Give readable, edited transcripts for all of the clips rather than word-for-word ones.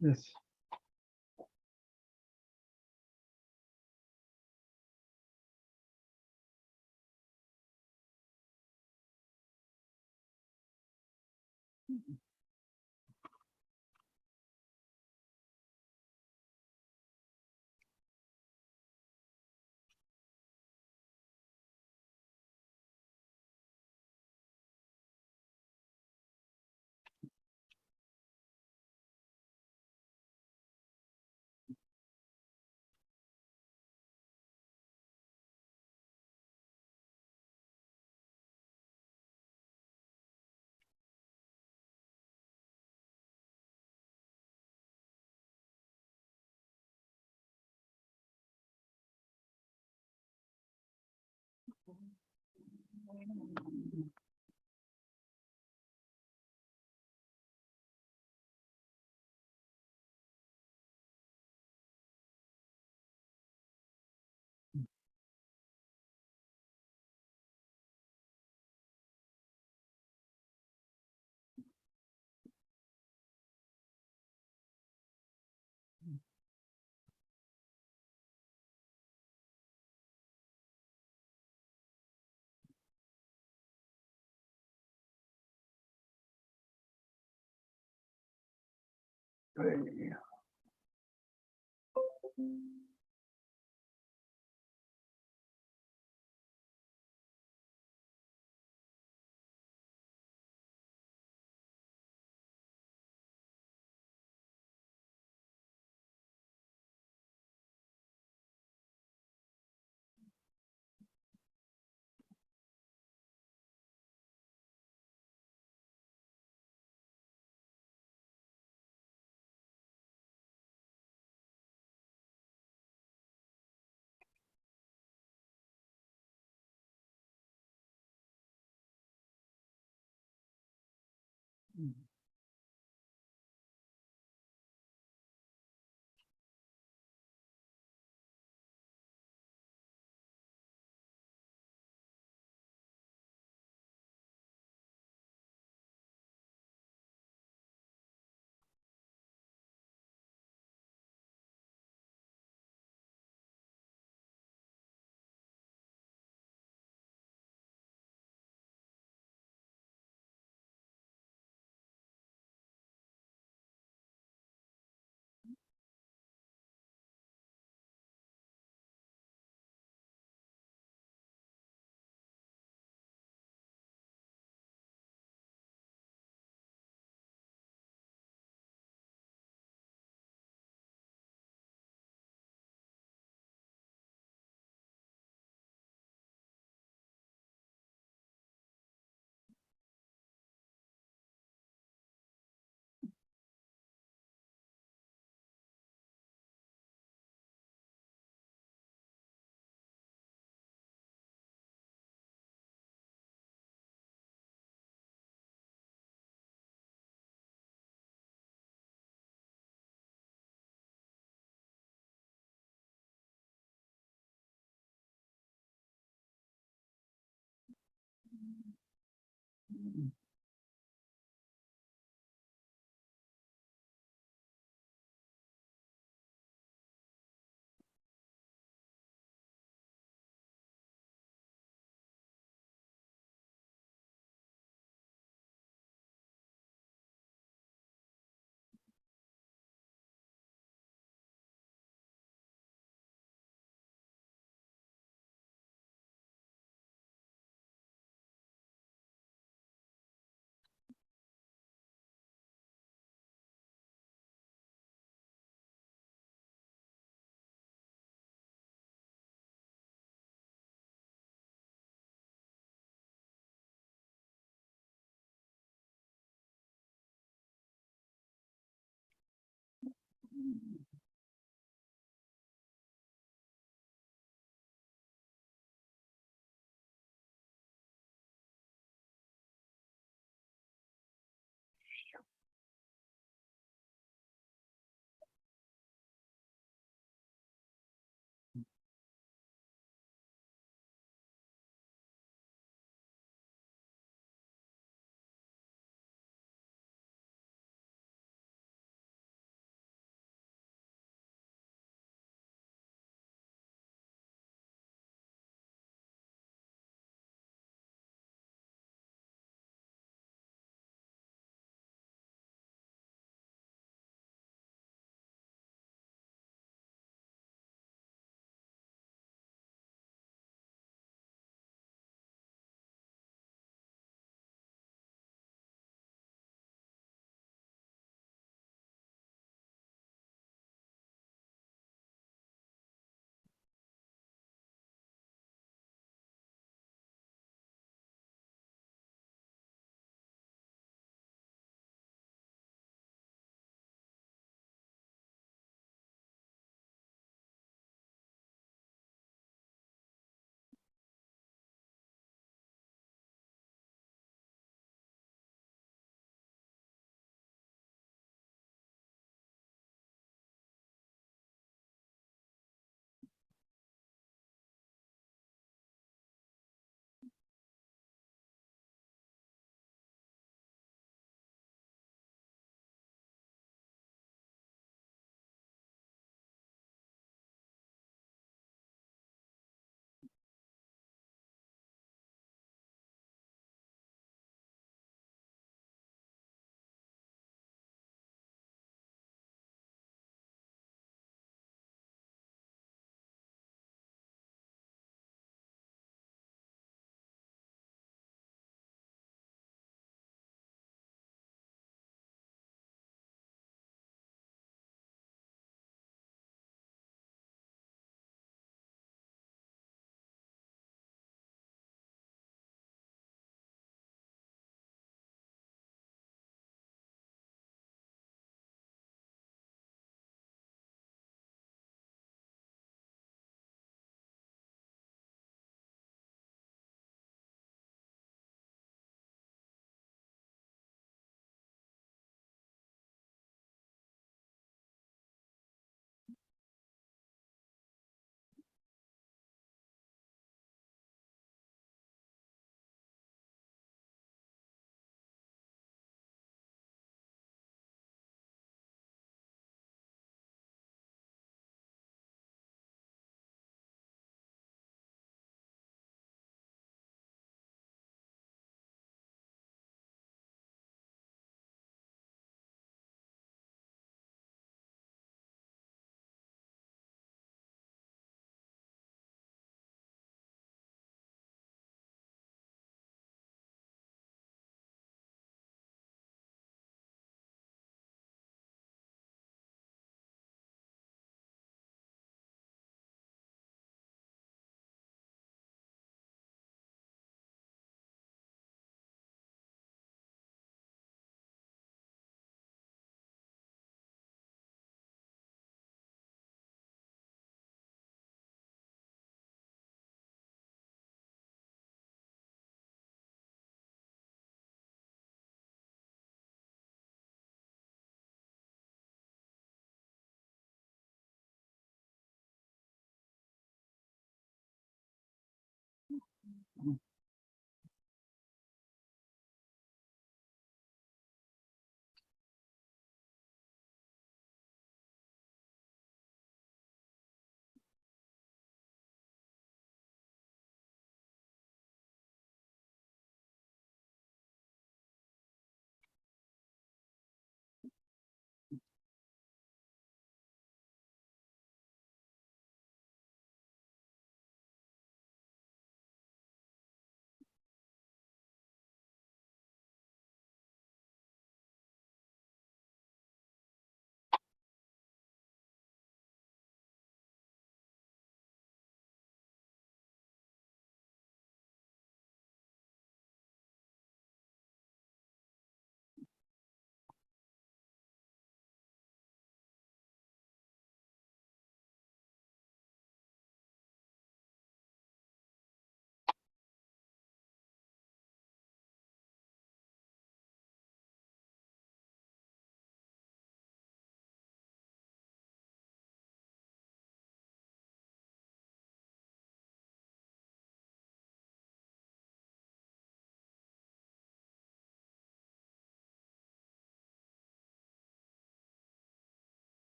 Yes.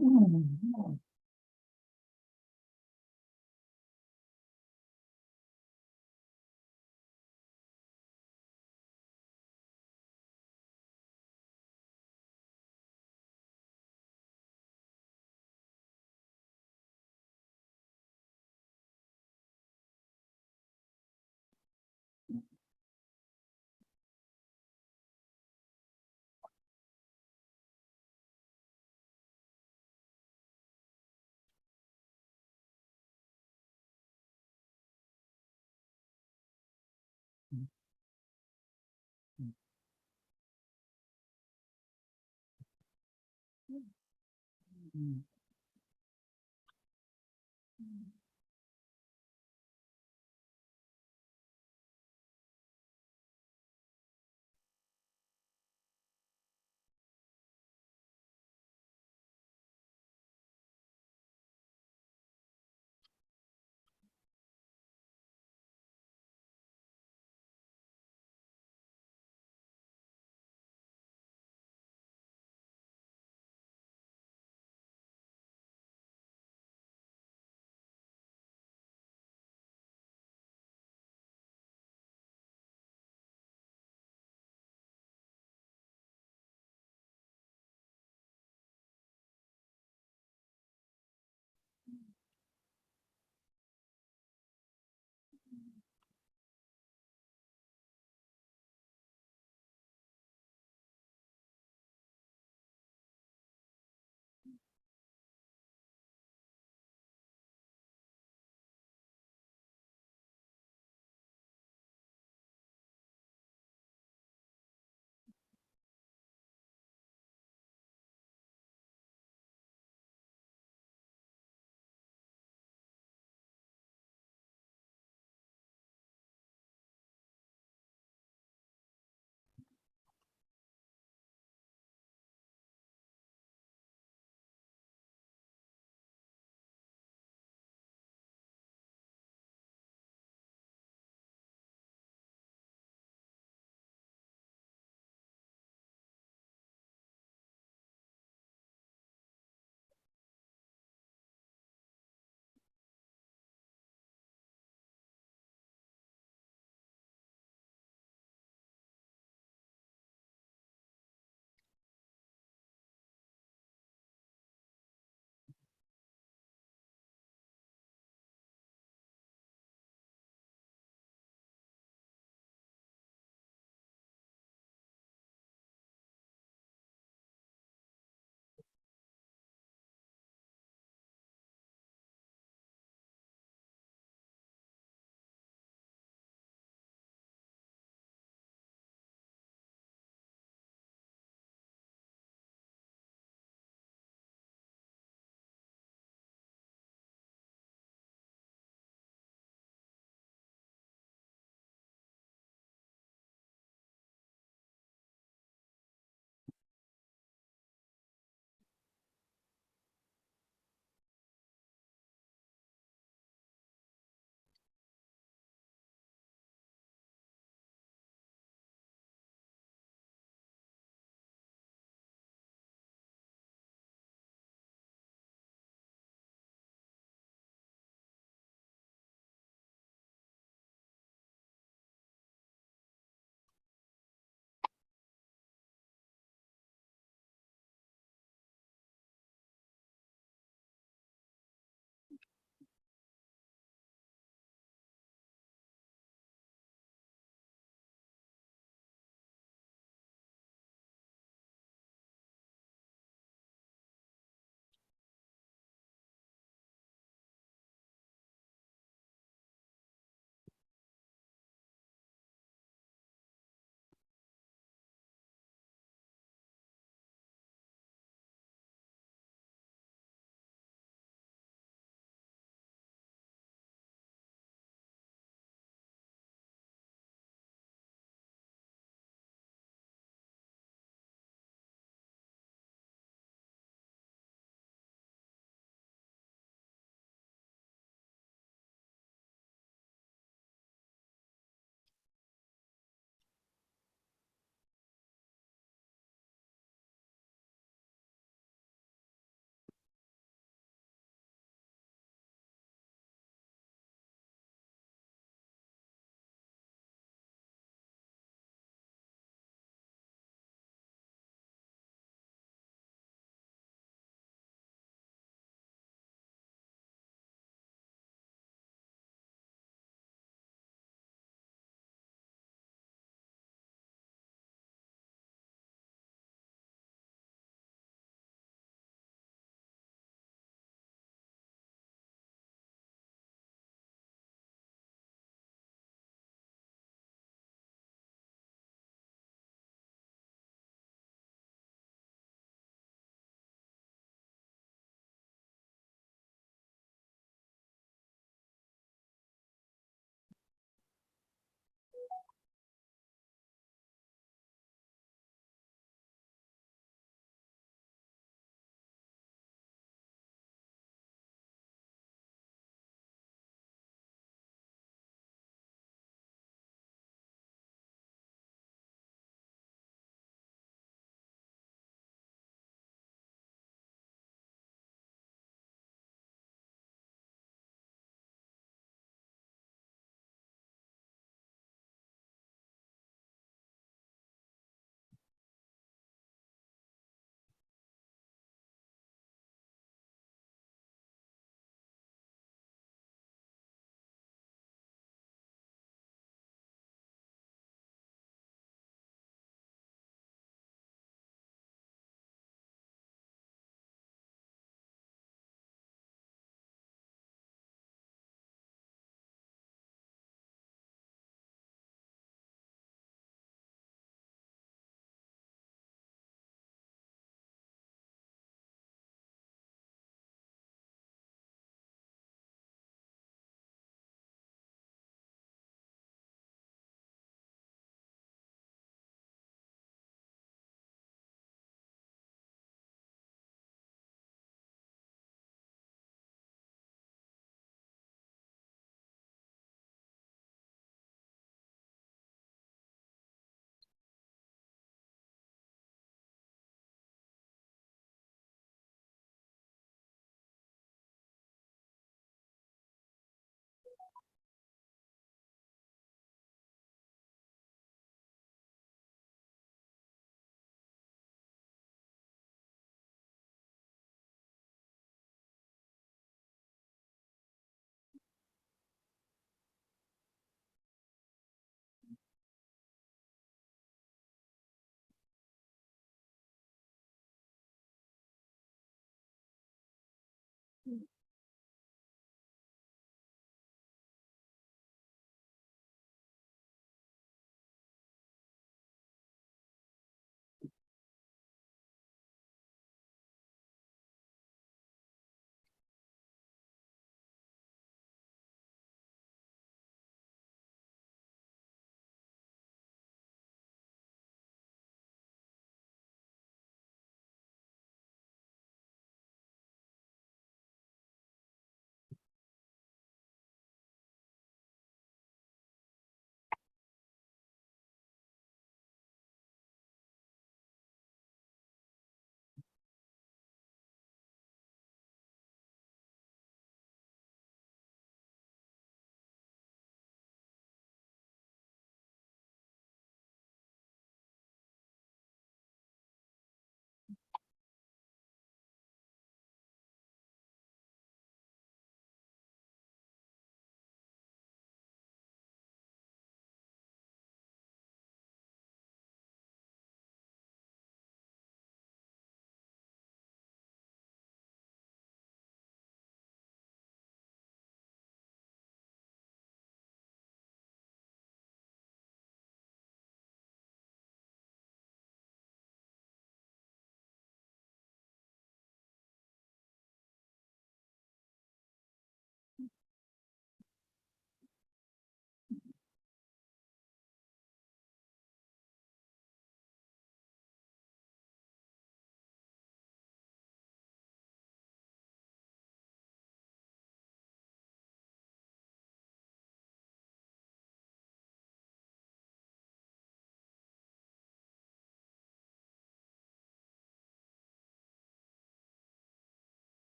Mm.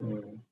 إمم.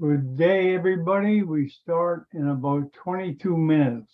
Good day, everybody. We start in about 22 minutes.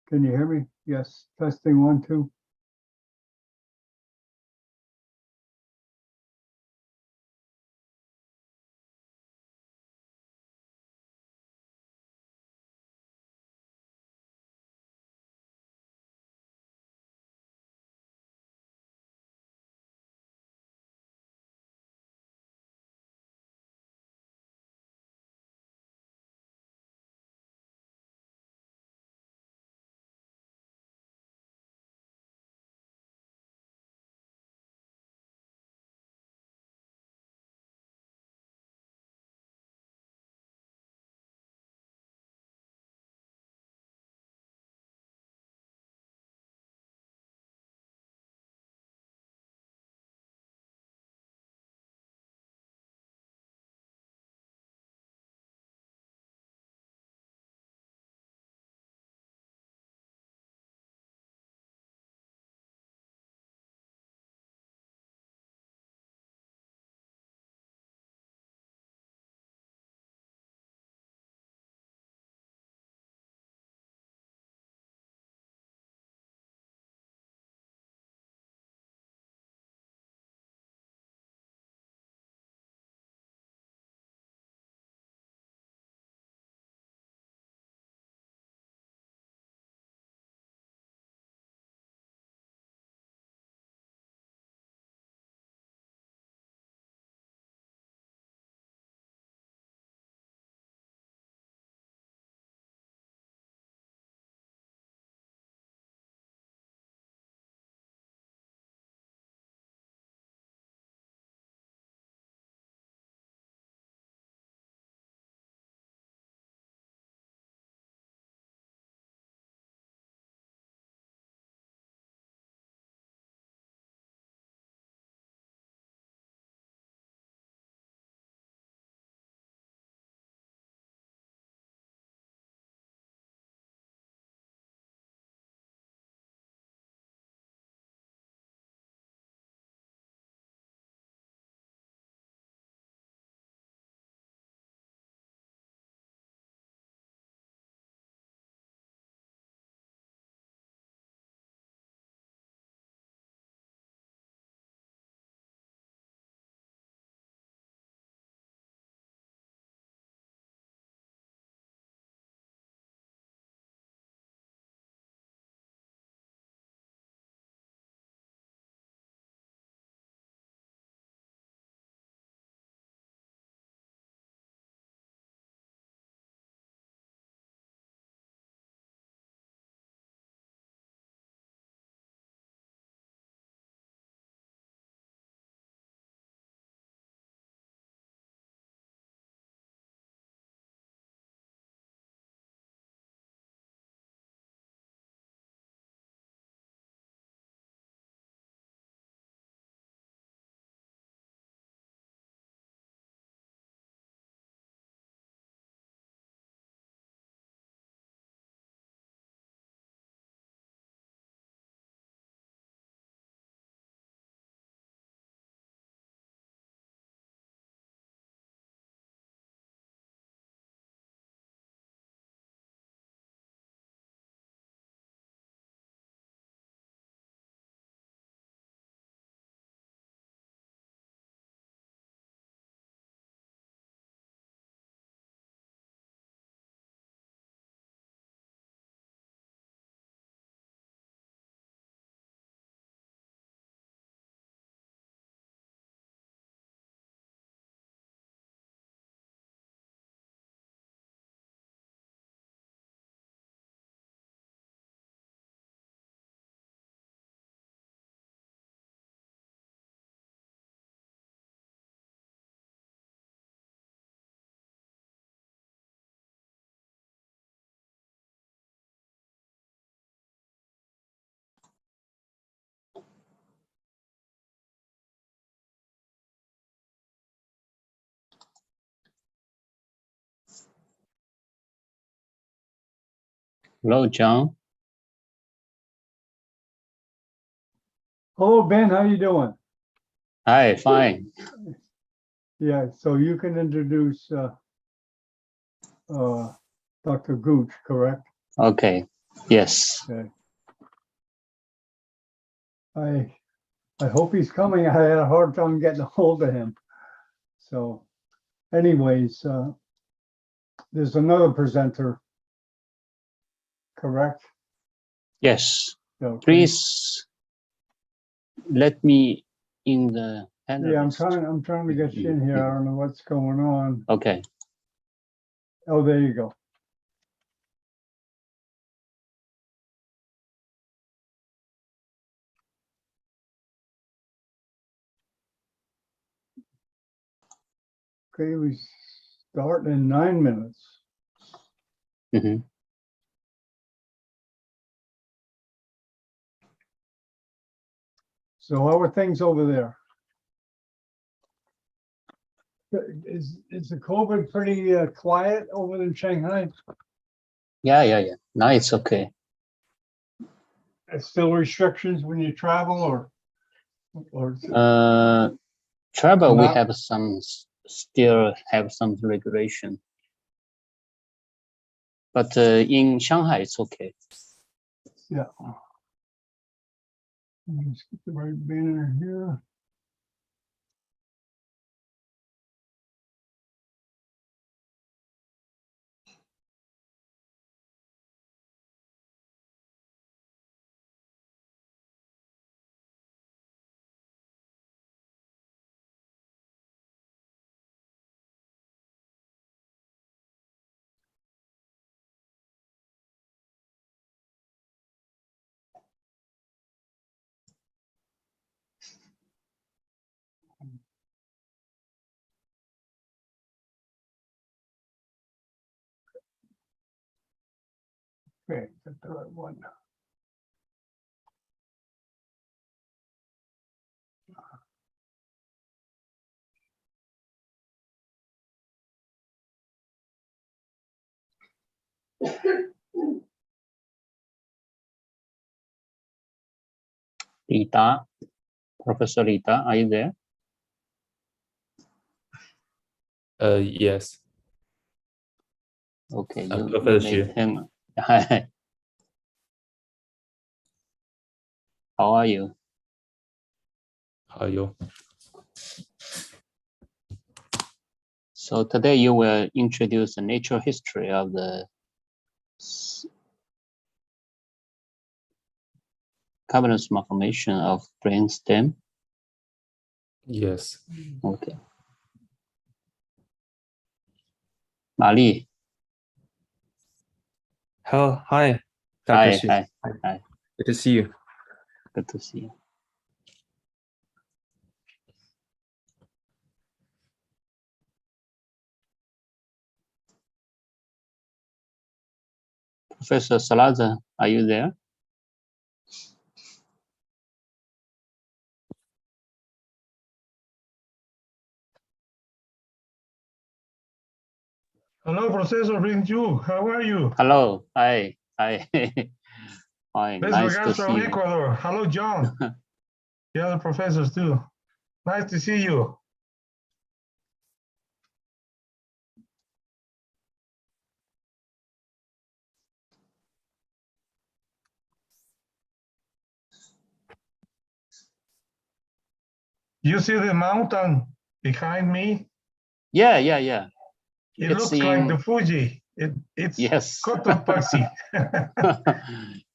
Can you hear me? Yes, testing 1, 2. Hello, John. Hello, Ben, how you doing? Hi, fine. Yeah, so you can introduce Dr. Gooch, correct? Okay. Yes. Okay. I hope he's coming. I had a hard time getting a hold of him. So anyways, there's another presenter, correct? Yes. Okay. Please let me in the Yeah, I'm panelist. trying to get you in here. I don't know what's going on. Okay. Oh, there you go. Okay, we start in 9 minutes. Mhm. So how are things over there? Is the COVID pretty quiet over in Shanghai? Yeah. Now it's okay. Still restrictions when you travel or Travel, we Not- have still have some regulation. But in Shanghai, it's okay. yeah. Let's get the right banner here. Okay, that's the right one. Rita, Professor Rita, are you there? Yes. Okay, I'm you Professor may hang. Hi. How are you? How are you? So today you will introduce the natural history of the cavernous malformation of brain stem. Yes. Okay. Mali. Hello, hi, Hi, Takashi. hi. Good to see you. Good to see you. Professor Salaza, are you there? Hello, Professor Rinju. How are you? Hello. Hi. Fine. Best Nice to regards see from you. Ecuador. Hello, John. The other professors too. Nice to see you. You see the mountain behind me? Yeah. It It's looks like in- the Fuji. It's Yes. Cotopaxi.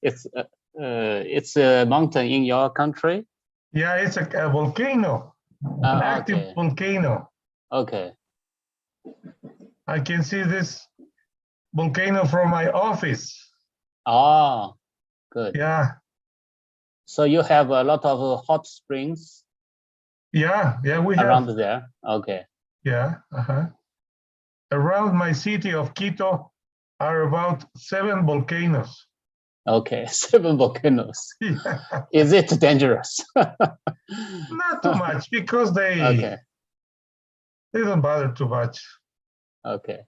It's a mountain in your country? Yeah, it's a volcano, an active volcano. Okay. I can see this volcano from my office. Oh, good. Yeah, So you have a lot of hot springs yeah, we have. around there? Okay. Yeah, around my city of Quito are about 7 volcanoes. Okay, 7 volcanoes. Yeah. Is it dangerous? Not too much because Okay. they don't bother too much. Okay.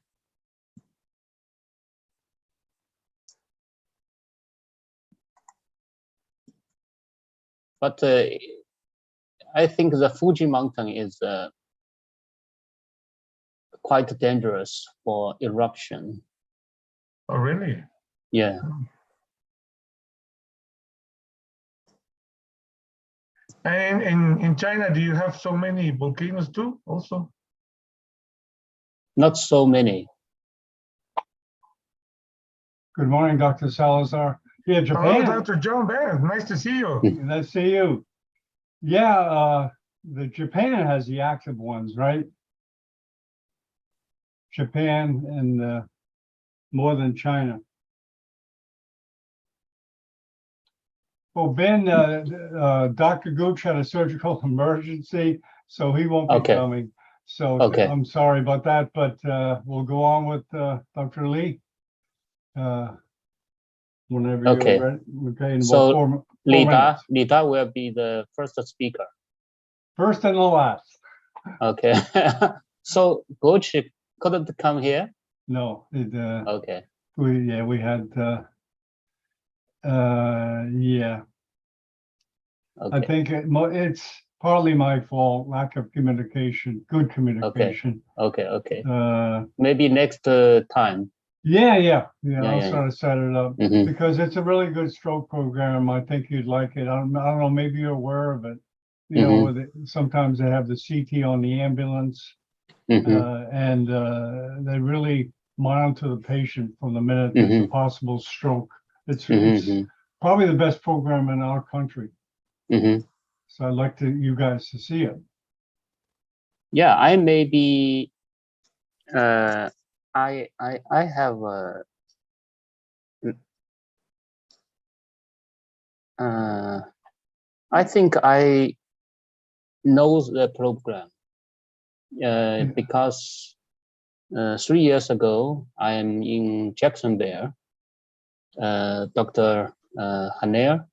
But I think the Fuji mountain is quite dangerous for eruption. Oh, really? Yeah. And in China, do you have so many volcanoes too, also? Not so many. Good morning, Dr. Salazar. Yeah, Hello, Japan. Dr. John Bennett. Nice to see you. Nice to see you. Yeah, the Japan has the active ones, right? Japan and more than China. Well, Ben, Dr. Gooch had a surgical emergency, so he won't be Okay. coming. So Okay. I'm sorry about that, but we'll go on with Dr. Lee. Whenever Okay. you're ready. Okay, in So, about four Li minutes. Da will be the first speaker. First and the last. Okay. So Gooch couldn't come here. No, Okay. we had yeah. I Okay. think it's partly my fault, lack of communication, good communication. Okay. Okay. Uh, Maybe next time. yeah, Yeah, I'll yeah, sort of set it up Mhm. because it's a really good stroke program. I think you'd like it. I don't know, maybe you're aware of it. You know, with sometimes they have the CT on the ambulance, Mhm. and they really monitor the patient from the minute there's a possible stroke. It's Mhm. probably the best program in our country. Mhm. So I'd like you guys to see it. Yeah, I maybe I have I think I know the program because 3 years ago I am in Jacksonville. Dr. Haner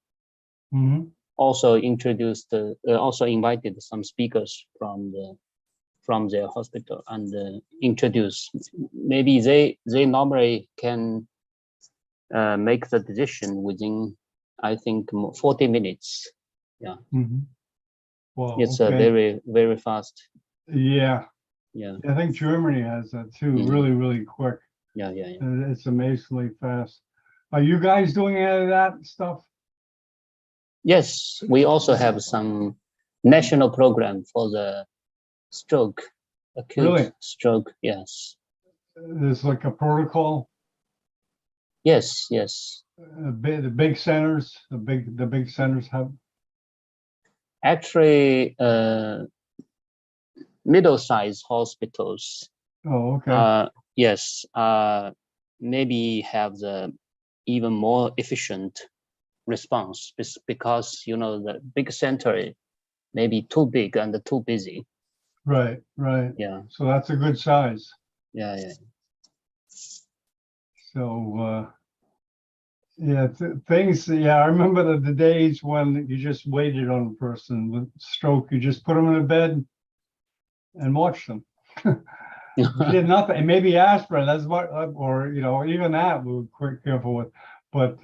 Mhm. also introduced, also invited some speakers from their hospital and introduce. Maybe they normally can make the decision within, I think, 40 minutes. Mhm. Well, It's okay. very, very fast. Yeah, Yeah, I think Germany has that too. Mhm. Really quick. yeah. It's amazingly fast. Are you guys doing any of that stuff? Yes, we also have some national program for the stroke, acute Really? stroke. Yes, There's like a protocol. yes. The big centers, the big centers have. Actually, middle-sized hospitals, Oh, okay. yes, maybe have the even more efficient response because the big center may be too big and too busy. Right. Yeah, So that's a good size. yeah. So yeah, things. Yeah, I remember the days when you just waited on a person with stroke. You just put them in a bed and watched them. Did nothing, and maybe aspirin. That's what, or even that we were quite careful with. But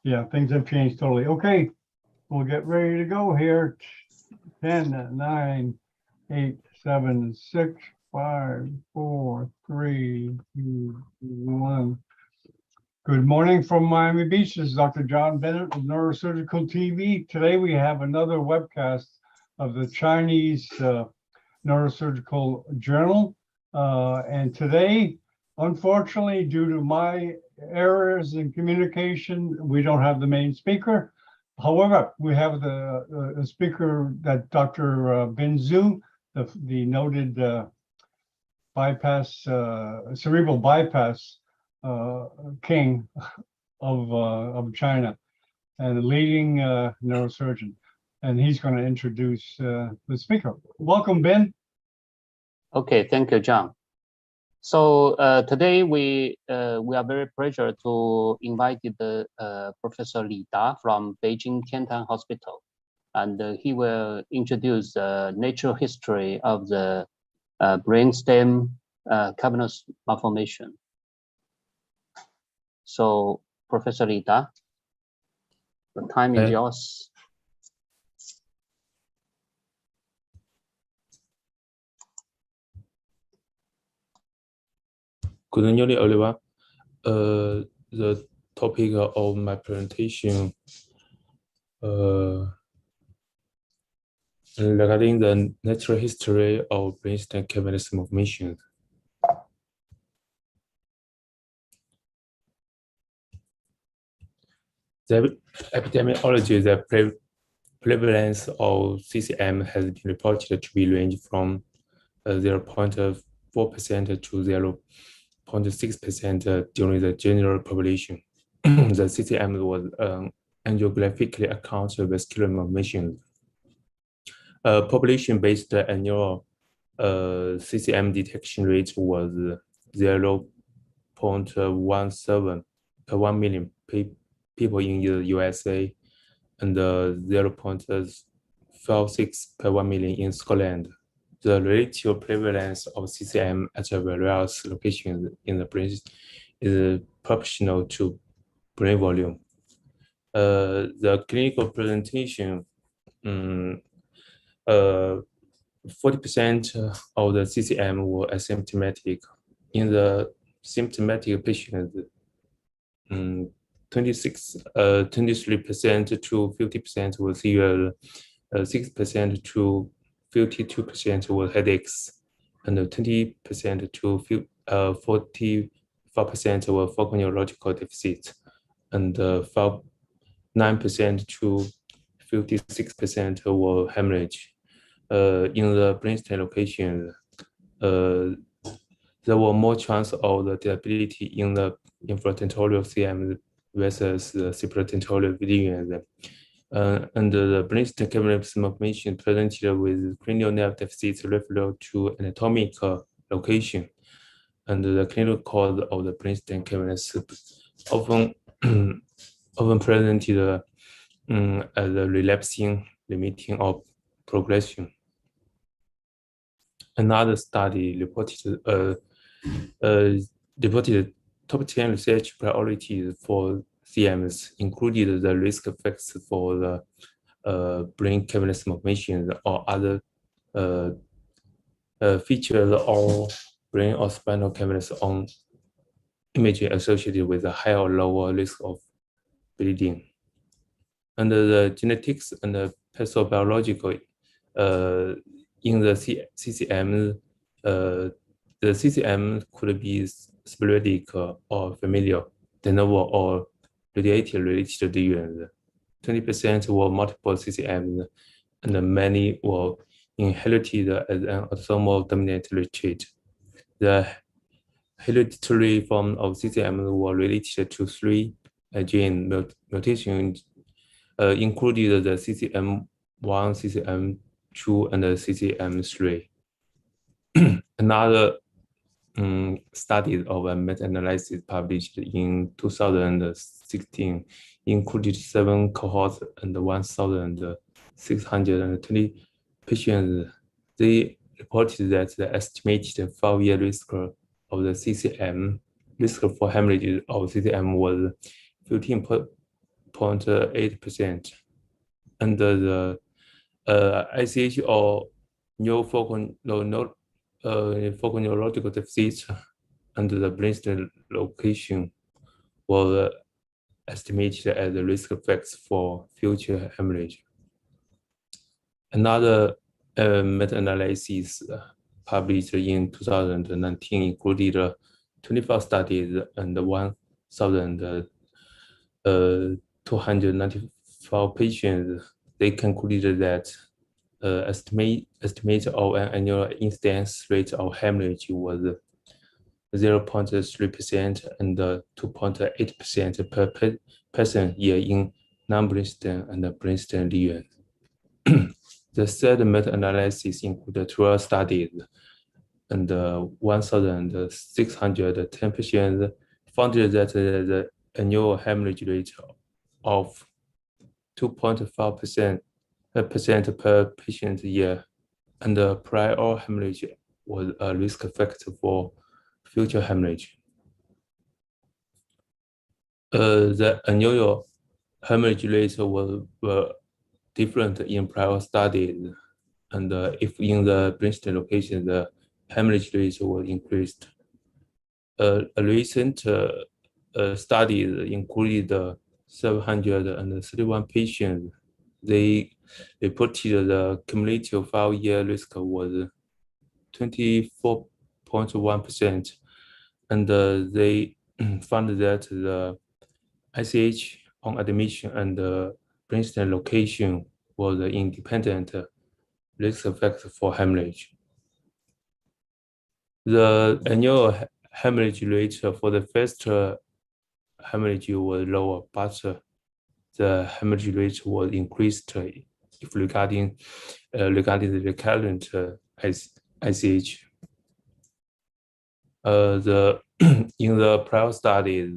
yeah, things have changed totally. Okay, we'll get ready to go here. 10, 9, 8, 7, 6, 5, 4, 3, 2, 1. Good morning from Miami Beach. This is Dr. John Bennett of Neurosurgical TV. Today we have another webcast of the Chinese Neurosurgical Journal. And today, unfortunately, due to my errors in communication, we don't have the main speaker. However, we have the speaker that Dr. Bin Zhu, the noted cerebral bypass king of China and a leading neurosurgeon. And he's going to introduce the speaker. Welcome, Ben. Okay, thank you, John. So today we are very pleased to invite the Professor Li Da from Beijing Tiantan Hospital, and he will introduce the natural history of the brainstem cavernous malformation. So, Professor Li Da, the time is yours. Good morning, everyone. The topic of my presentation regarding the natural history of brainstem cavernous movement. The epidemiology, the prevalence of CCM has been reported to be range from 0.4% to 0.6% during the general population. The CCM was angiographically accounted vascular movement. Population-based annual CCM detection rate was 0.17 per 1 million people in the USA and 0.56 per 1 million in Scotland. The relative prevalence of CCM at various locations in the brain is proportional to brain volume. The clinical presentation, 40% of the CCM were asymptomatic. In the symptomatic patients, 23% to 50% were severe, 6% to 52% were headaches, and 20% to 45% were focal neurological deficits, and 9% to 56% were hemorrhage. In the brainstem location, there were more chance of the disability in the infratentorial CM versus the supratentorial region. And the brainstem cavernous movement presented with cranial nerve deficits referred to anatomical location. And the clinical cause of the brainstem cavernous often presented as a relapsing, limiting of progression. Another study reported top 10 research priorities for CMs, included the risk effects for the brain cavernous movement or other features or brain or spinal cavernous on imaging associated with a higher or lower risk of bleeding. Under the genetics and the pathobiological in the CCM, the CCM could be sporadic or familial, de novo or radiated related lesions. 20% were multiple CCMs, and many were inherited as an autosomal dominant trait. The hereditary form of CCM were related to 3 gene mutations, included the CCM1, CCM2, and the CCM3. Another study of a meta-analysis published in 2016 included 7 cohorts and 1,620 patients. They reported that the estimated 5-year risk of the CCM, risk for hemorrhage of CCM was 15.8%. Under the ICH or focal neurological deficits under the brainstem location were estimated as the risk effects for future hemorrhage. Another meta-analysis published in 2019 included 25 studies and 1,294 patients. They concluded that estimate of an annual incidence rate of hemorrhage was 0.3% and 2.8% per person year in non-brainstem and brainstem lesions. The third meta-analysis included 12 studies and 1,610 patients found that the annual hemorrhage rate of 2.5% per patient year, and the prior hemorrhage was a risk factor for future hemorrhage. The annual hemorrhage rates were different in prior studies, and if in the brainstem location, the hemorrhage rates were increased. A recent study included 731 patients they reported the cumulative 5-year risk was 24.1%, and they found that the ICH on admission and the brainstem location was an independent risk factor for hemorrhage. The annual hemorrhage rate for the first hemorrhage was lower, but the hemorrhage rate was increased if regarding the recurrent ICH. In the prior studies,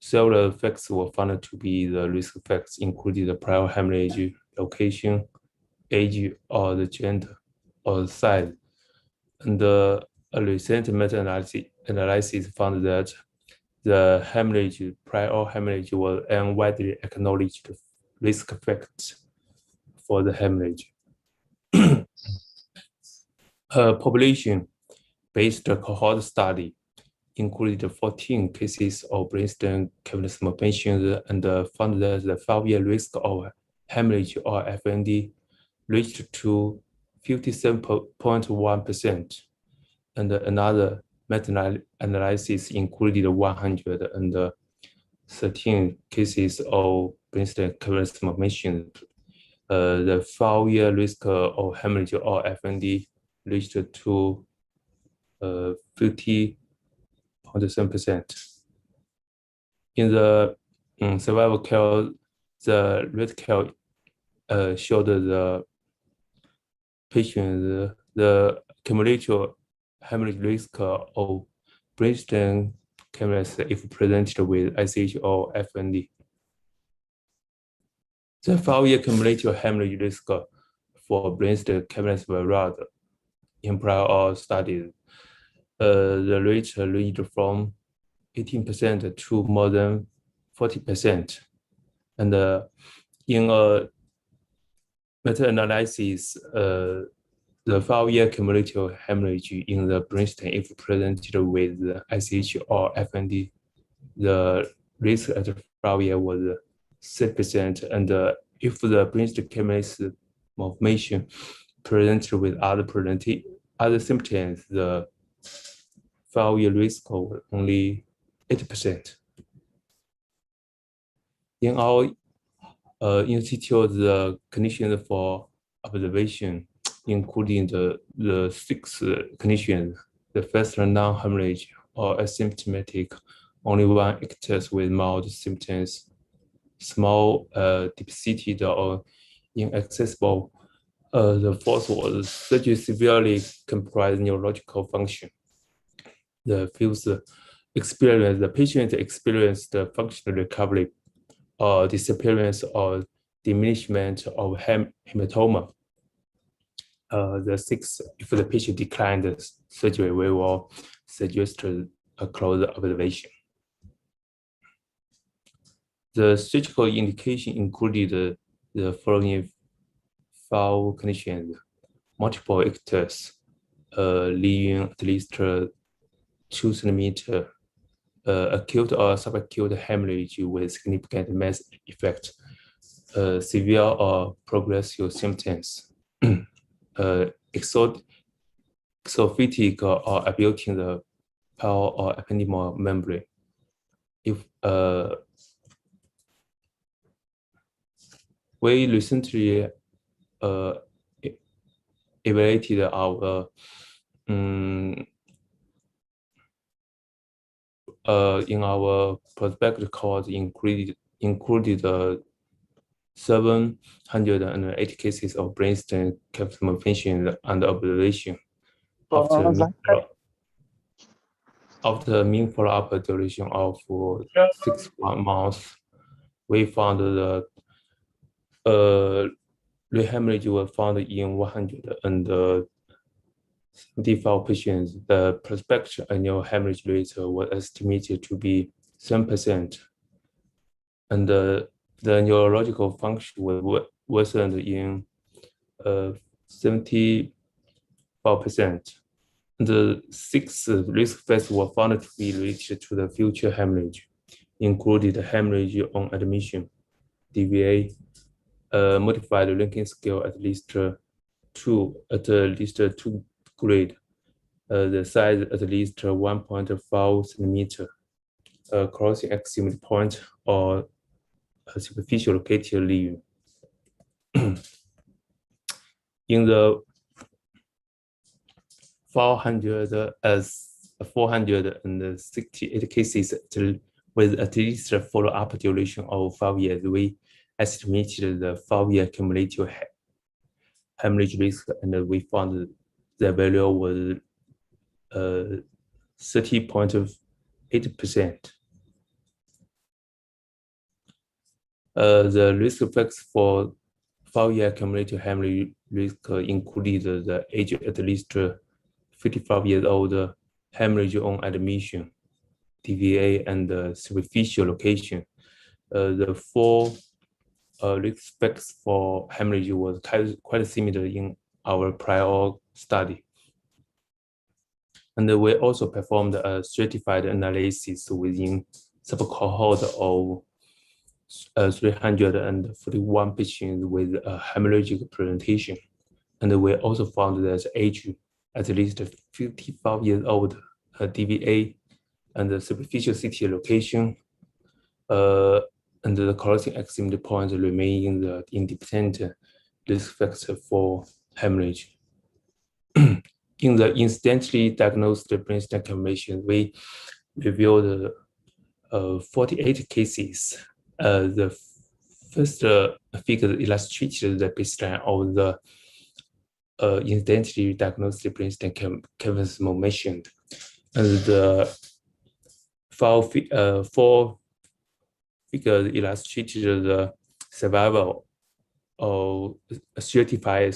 several facts were found to be the risk factors, including the prior hemorrhage location, age, or the gender, or the size. And a recent meta-analysis found that the prior hemorrhage was a widely acknowledged risk factor for the hemorrhage. A population-based cohort study included 14 cases of brainstem cavernous malformations and found that the 5-year risk of hemorrhage or FND reached to 57.1%. And another meta-analysis included 113 cases of brainstem cavernous malformation. The 5-year risk of hemorrhage or FND reached to 50.7%. In the survival care, the red care showed the patient the cumulative hemorrhage risk of brainstem cavernous if presented with ICH or FND. The 5-year cumulative hemorrhage risk for brainstem cavernous varied in prior studies. The rate ranged from 18% to more than 40%. And in a meta-analysis, the 5-year cumulative hemorrhage in the brainstem if presented with ICH or FND, the risk at 5 years was 6%, and if the brainstem cavernous malformation presented with other symptoms, the 5-year risk was only 8%. In our institute, the conditions for observation, including the 6 conditions, the first non-hemorrhage or asymptomatic, only 1 ictus with mild symptoms, small, deep-seated or inaccessible. The fourth was surgery severely compromised neurological function. The fifth, the patient experienced functional recovery or disappearance or diminishment of hematoma. The sixth, if the patient declined the surgery, we will suggest a close observation. The surgical indication included the following 5 conditions: multiple ictus, leaving at least 2 centimeters, acute or subacute hemorrhage with significant mass effect, severe or progressive symptoms, exophytic or abutting the pale or ependymal membrane. If we recently evaluated our in our prospective cohort included 780 cases of brainstem cavernous malformation under observation. After mean follow-up duration of 6 months, we found the rehemorrhage was found in 175 patients. The prospective annual hemorrhage rate was estimated to be 7%, and the neurological function was worsened in 74%. The 6 risk factors were found to be related to the future hemorrhage, including hemorrhage on admission, DVA, modified ranking scale at least two grade. The size at least 1.5 centimeter, crossing axis point or a superficial located lesion. In the 468 cases with at least a follow-up duration of 5 years, we estimated the 5-year cumulative hemorrhage risk, and we found the value was 30.8%. The risk factors for 5-year cumulative hemorrhage risk included the age at least 55 years old, hemorrhage on admission, DVA, and superficial location. The 4 risk factors for hemorrhage was quite similar in our prior study. And we also performed a stratified analysis within subcohort of 341 patients with a hemorrhagic presentation. And we also found that age at least 55 years old, DVA, and the superficial CT location, and the crossing axis point remain the independent risk factor for hemorrhage. In the incidentally diagnosed brainstem confirmation, we reviewed 48 cases. The first figure illustrated the baseline of the incidentally diagnosed brainstem cavities mentioned, and the 4 figures illustrated the survival of certified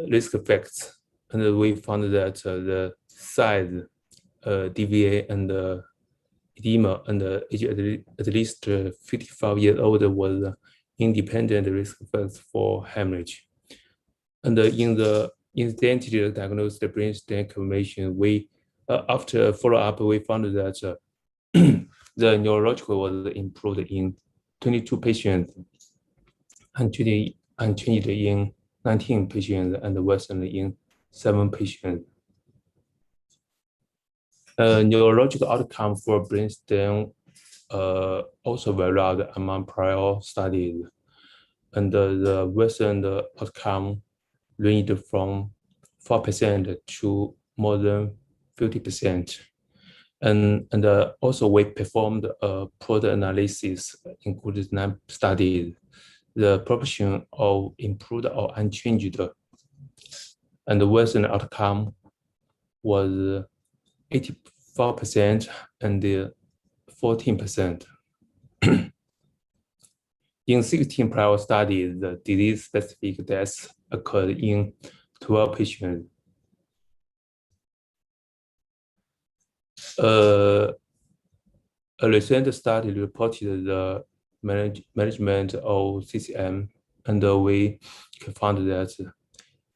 risk effects, and we found that the size, DVA, and edema, and age at least 55 years old was independent risk factors for hemorrhage. And in the incidentally diagnosed brainstem confirmation, we after follow-up, we found that the neurological was improved in 22 patients, unchanged in 19 patients, and worsened in 7 patients. Neurological outcome for brainstem also varied among prior studies, and the worsened outcome ranged from 4% to more than 50%. And also we performed a product analysis, including 9 studies. The proportion of improved or unchanged and the worsened outcome was 84% and 14%. In 16 prior studies, the disease-specific deaths occurred in 12 patients. A recent study reported the management of CCM, and we found that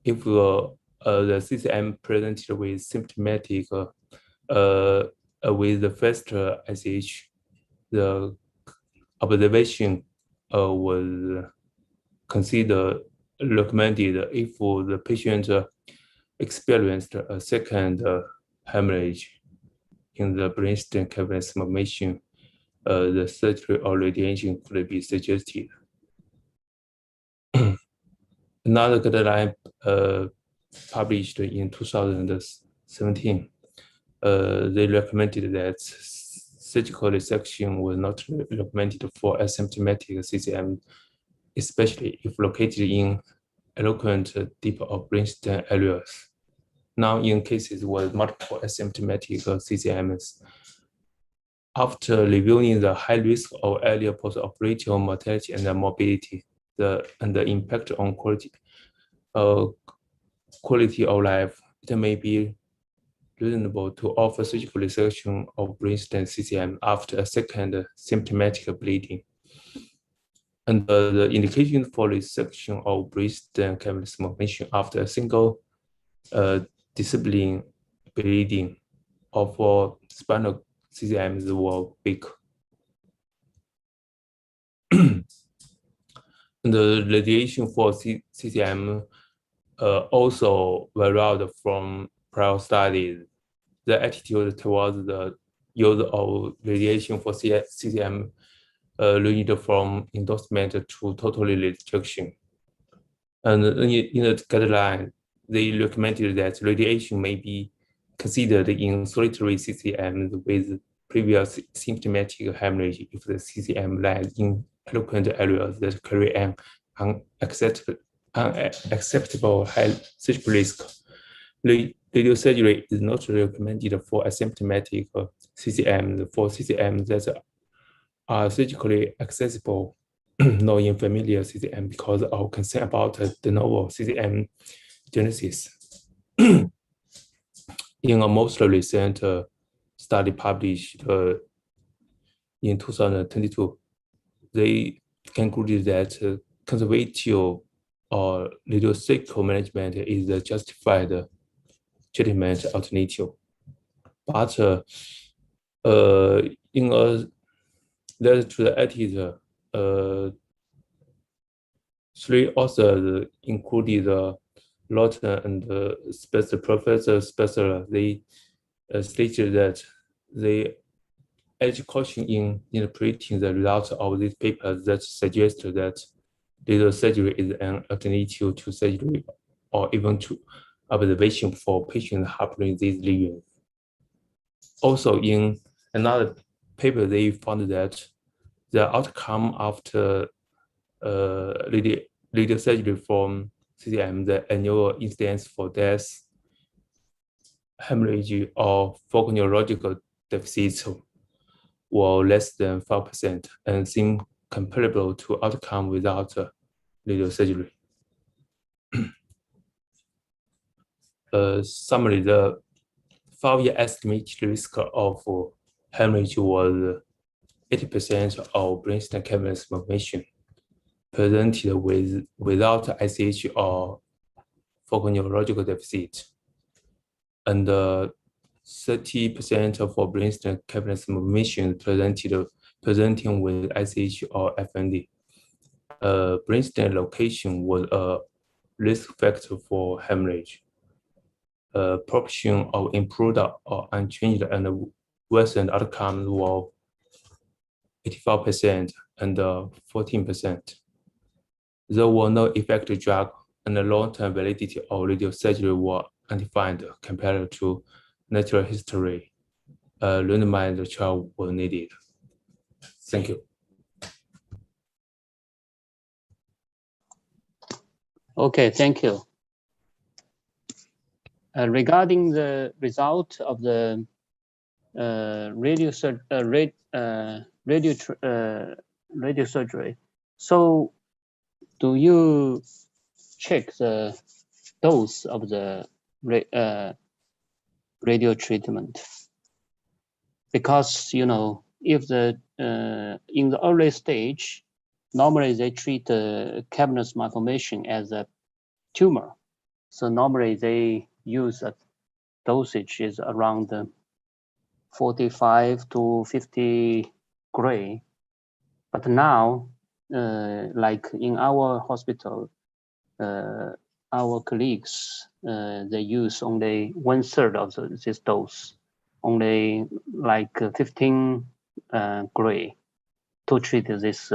if the CCM presented with symptomatic with the first ICH, the observation was considered recommended if the patient experienced a second hemorrhage in the brainstem cavernous formation. The surgery or radiation could be suggested. Another guideline published in 2017, they recommended that surgical resection was not recommended for asymptomatic CCM, especially if located in eloquent deep or brainstem areas. Now, in cases with multiple asymptomatic CCMs, after reviewing the high risk of earlier post-operative mortality and morbidity, and the impact on quality of life, it may be reasonable to offer surgical resection of brainstem CCM after a second symptomatic bleeding. And the indication for resection of brainstem cavernous formation after a single disabling bleeding or for spinal CCMs were big. the radiation for CCM also varied from prior studies. The attitude towards the use of radiation for CCM ranged from endorsement to totally rejection. And in the guideline, they recommended that radiation may be considered in solitary CCM with previous symptomatic hemorrhage if the CCM lies in eloquent areas that carry an unacceptable high surgical risk. Radiosurgery is not recommended for asymptomatic CCM. For CCM that are surgically accessible, not in familiar CCM because of concern about de novo CCM genesis. In a most recent study published in 2022, they concluded that conservative or radiosurgical management is a justified treatment alternative. But in a letter to the editor, 3 authors included Lawton and Professor Spencer. They stated that they urge caution in interpreting the results of these papers that suggest that radiosurgery is an alternative to surgery or even to observation for patients harboring these lesions. Also, in another paper, they found that the outcome after radiosurgery from CCM, the annual incidence for death, hemorrhage, or for neurological deficits were less than 5% and seem comparable to outcome without radiosurgery. Summary: the 5-year estimated risk of hemorrhage was 80% of brainstem cavernous malformation presented without ICH or focal neurological deficit, and 30% for brainstem cavernous malformation presenting with ICH or FND. Brainstem location was a risk factor for hemorrhage. Proportion of improved or unchanged and worsened outcomes were 85% and 14%. There were no effective drug, and the long-term validity of radiosurgery were undefined compared to natural history. Randomized trial was needed. Thank you. Okay, thank you. Regarding the result of the radiosurgery, so do you check the dose of the radio treatment? Because if the in the early stage, normally they treat the cavernous malformation as a tumor. So normally they use a dosage is around 45 to 50 gray. But now, like in our hospital, our colleagues, they use only 1/3 of this dose, only like 15 gray to treat this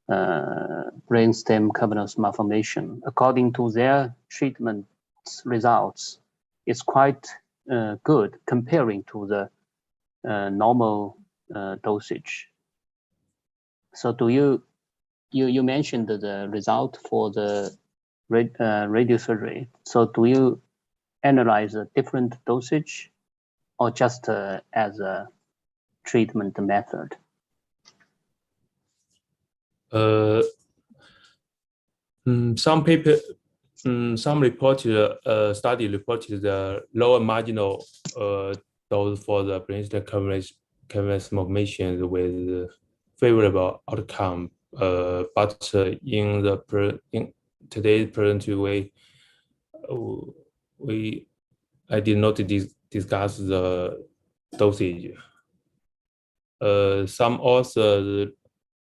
brainstem cavernous malformation. According to their treatment results, it's quite good comparing to the normal dosage. So do you mentioned the result for the radiosurgery. So do you analyze a different dosage or just as a treatment method? Some reported study reported the lower marginal dose for the brainstem cavernous malformation with favorable outcome. But in today's present way, I did not discuss the dosage. Some authors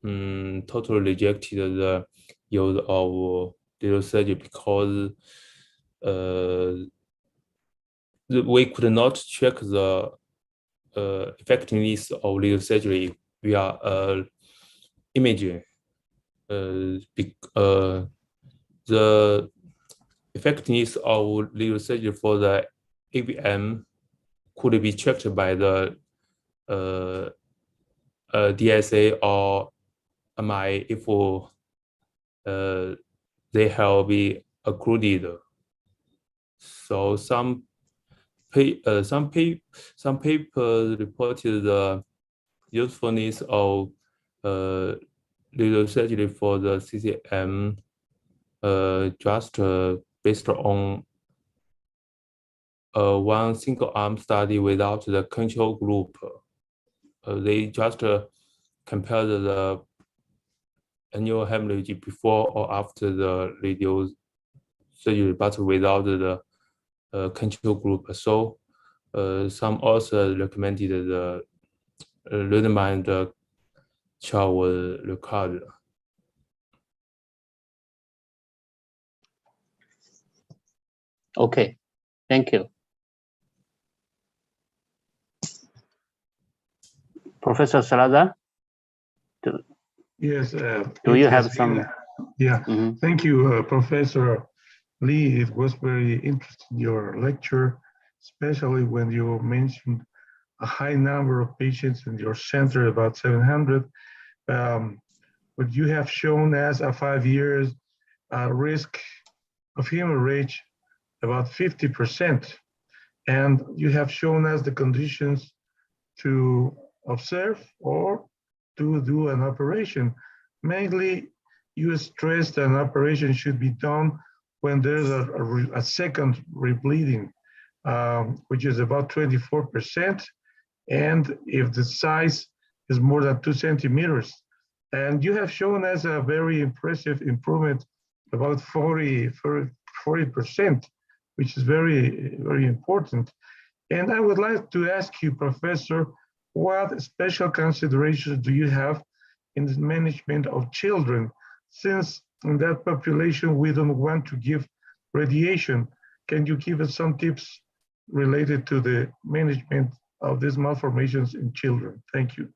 totally rejected the use of neurosurgery because we could not check the effectiveness of neurosurgery via imaging. The effectiveness of neurosurgery for the AVM could be checked by the DSA or MI if they have been accrued. So some papers reported the usefulness of neurosurgery for the CCM just based on one single arm study without the control group. They just compared the annual hemorrhage before or after the radio surgery, but without the control group. So some authors recommended the randomized trial was required. Okay, thank you. Professor Salazar? Yes. Do you have some? Yeah, thank you, Professor Lee. It was very interesting, your lecture, especially when you mentioned a high number of patients in your center, about 700. What you have shown as a 5 years risk of hemorrhage about 50%. And you have shown us the conditions to observe or to do an operation. Mainly, you stressed an operation should be done when there's a second rebleeding, which is about 24%. And if the size is more than 2 centimeters. And you have shown us a very impressive improvement, about 40%, which is very, very important. And I would like to ask you, Professor, what special considerations do you have in the management of children? Since in that population, we don't want to give radiation. Can you give us some tips related to the management of these malformations in children? Thank you.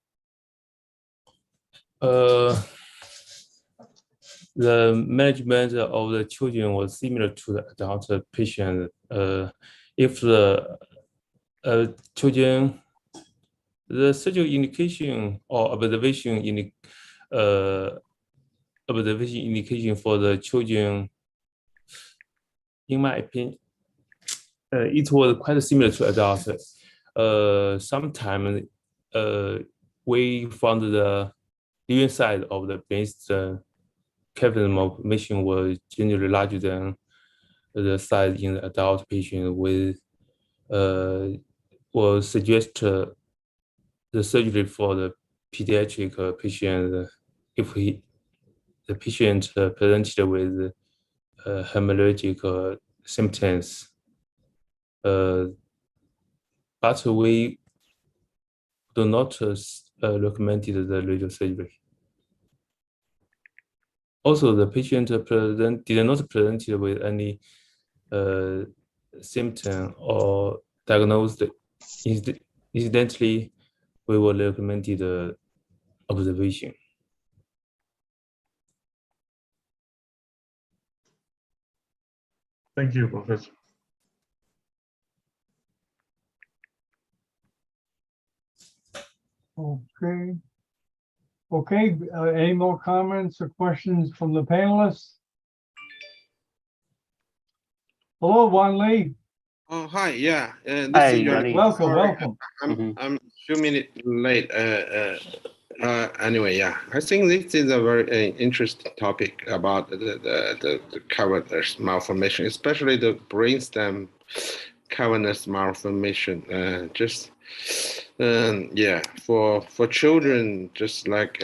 The management of the children was similar to the adult patient. If the children, the surgical indication or observation indication for the children, in my opinion, it was quite similar to adults. Sometimes we found the living size of the breast cavity malformation was generally larger than the size in the adult patient, with will suggest the surgery for the pediatric patient if the patient presented with hemorrhagic symptoms. But we do not recommend the radio surgery. Also, the patient did not present with any symptom or diagnosed. Incidentally, we will recommend the observation. Thank you, Professor. Okay. Okay, any more comments or questions from the panelists? Hello, Wan Lee. Oh, hi. Yeah. This Hi, is Johnny. Welcome, Sorry, welcome. I'm a few minutes late. Anyway, yeah. I think this is a very interesting topic about the cavernous malformation, especially the brainstem cavernous malformation. Yeah, for children, just like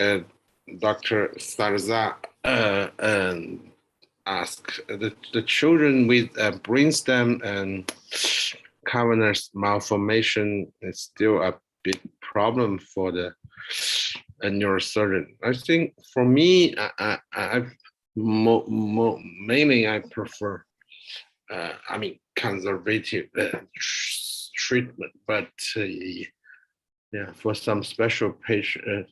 Dr. Salazar asked, the children with brainstem and cavernous malformation is still a big problem for the a neurosurgeon. I think for me, mainly I prefer, I mean, conservative treatment, but yeah, for some special patient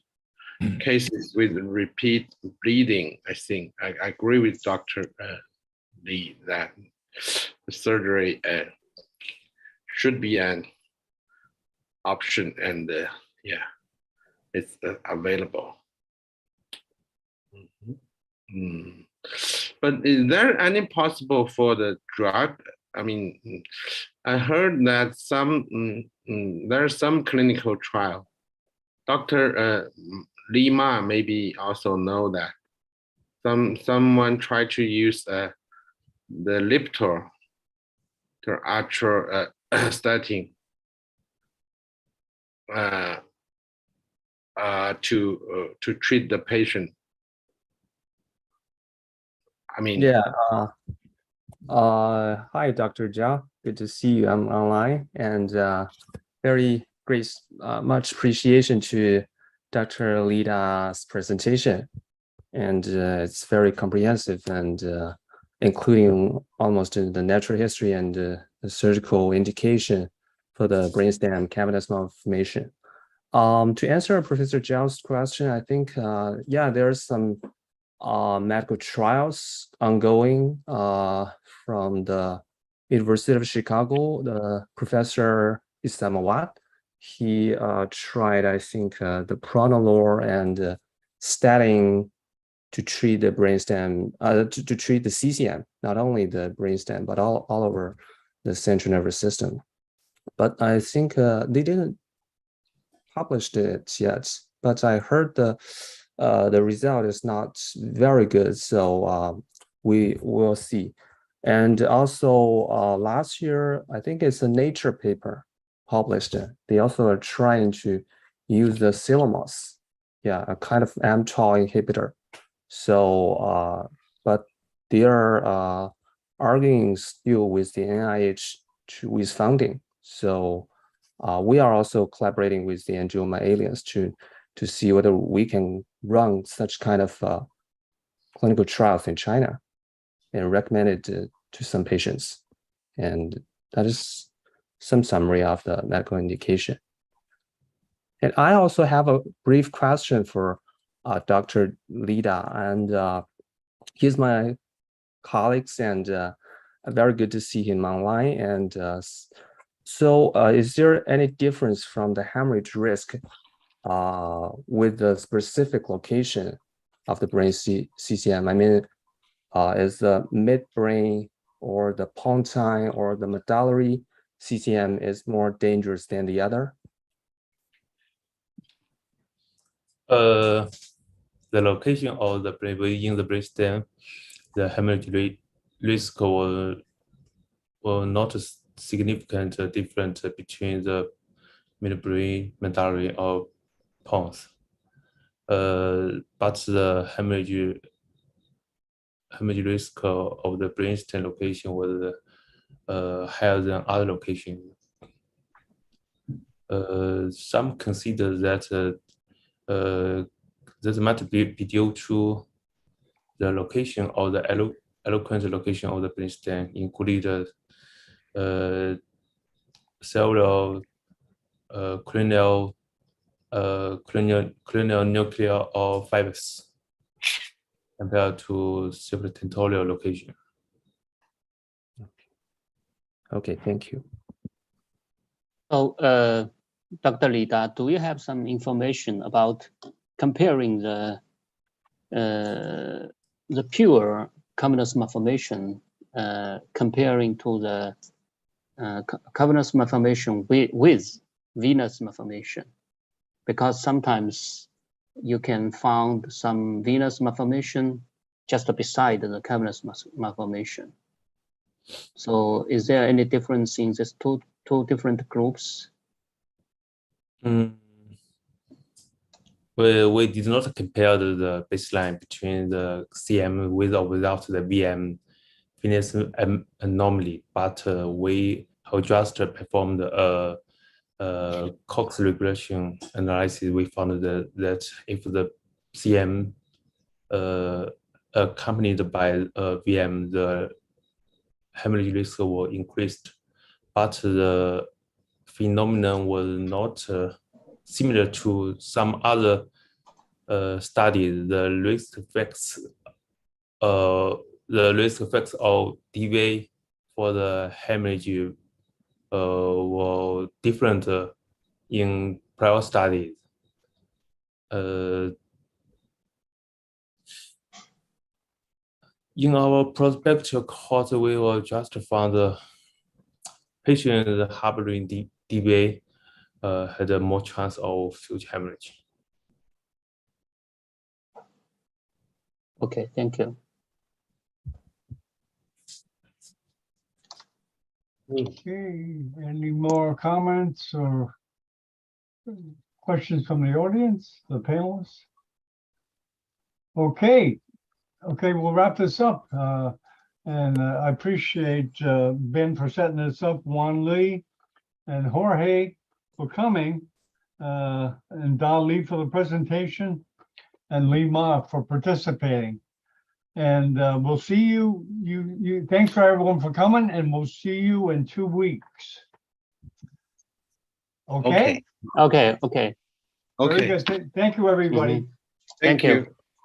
cases with repeat bleeding, I think I agree with Dr. Lee that the surgery should be an option, and yeah, it's available. But is there any possible for the drug? I mean, I heard that there's some clinical trial. Dr. Lima maybe also know that someone tried to use the Lipitor to atrastatin to treat the patient. I mean, Yeah. Hi, Dr. Zhao. Good to see you. I'm online, and very great. Much appreciation to Dr. Lida's presentation, and it's very comprehensive and including almost the natural history and the surgical indication for the brainstem cavernous malformation. To answer Professor Zhao's question, I think yeah, there's some medical trials ongoing from the University of Chicago. The Professor Islamawat, he tried, I think, the pronolor and statin to treat the brainstem, to treat the CCM, not only the brainstem, but all over the central nervous system. But I think they didn't publish it yet. But I heard the result is not very good, so we will see. And also last year, I think it's a Nature paper published. They also are trying to use the Silamos, yeah, a kind of mTOR inhibitor. So, but they are arguing still with the NIH with funding. So we are also collaborating with the Angioma Alliance to see whether we can run such kind of clinical trials in China and recommend it to some patients. And that is some summary of the medical indication. And I also have a brief question for Dr. Lida, and he's my colleagues, and very good to see him online. And so is there any difference from the hemorrhage risk with the specific location of the brain CCM? I mean, is the midbrain or the pontine or the medullary CCM is more dangerous than the other? The location of the brain within the brainstem, the hemorrhage risk will not significant difference between the midbrain, medullary, or pons. But the hemorrhage risk of the brainstem location was higher than other locations. Some consider that this might be due to the location of the eloquent location of the brainstem, including several cranial nuclear or fibers compared to supratentorial location. Okay, thank you. So, Dr. Lida, do you have some information about comparing the pure cavernous malformation comparing to the cavernous malformation with venous malformation? Because sometimes you can find some venous malformation just beside the cavernous malformation. So is there any difference in these two different groups? We did not compare the baseline between the CM with or without the VM venous anomaly, but we have just performed a Cox regression analysis, we found that if the CM accompanied by VM, the hemorrhage risk was increased, but the phenomenon was not similar to some other studies. The risk effects of DVA for the hemorrhage were different in prior studies. In our prospective cohort, we will just found the patients harboring DVA had a more chance of future hemorrhage. Okay, thank you. Okay, any more comments or questions from the audience, the panelists? Okay, we'll wrap this up. And I appreciate Ben for setting this up, Juan Lee and Jorge for coming, and Dal Lee for the presentation, and Lee Ma for participating. And we'll see you. Thanks for everyone for coming, and we'll see you in 2 weeks. Okay? Okay. Very good. Thank you, everybody. Mhm. Thank you.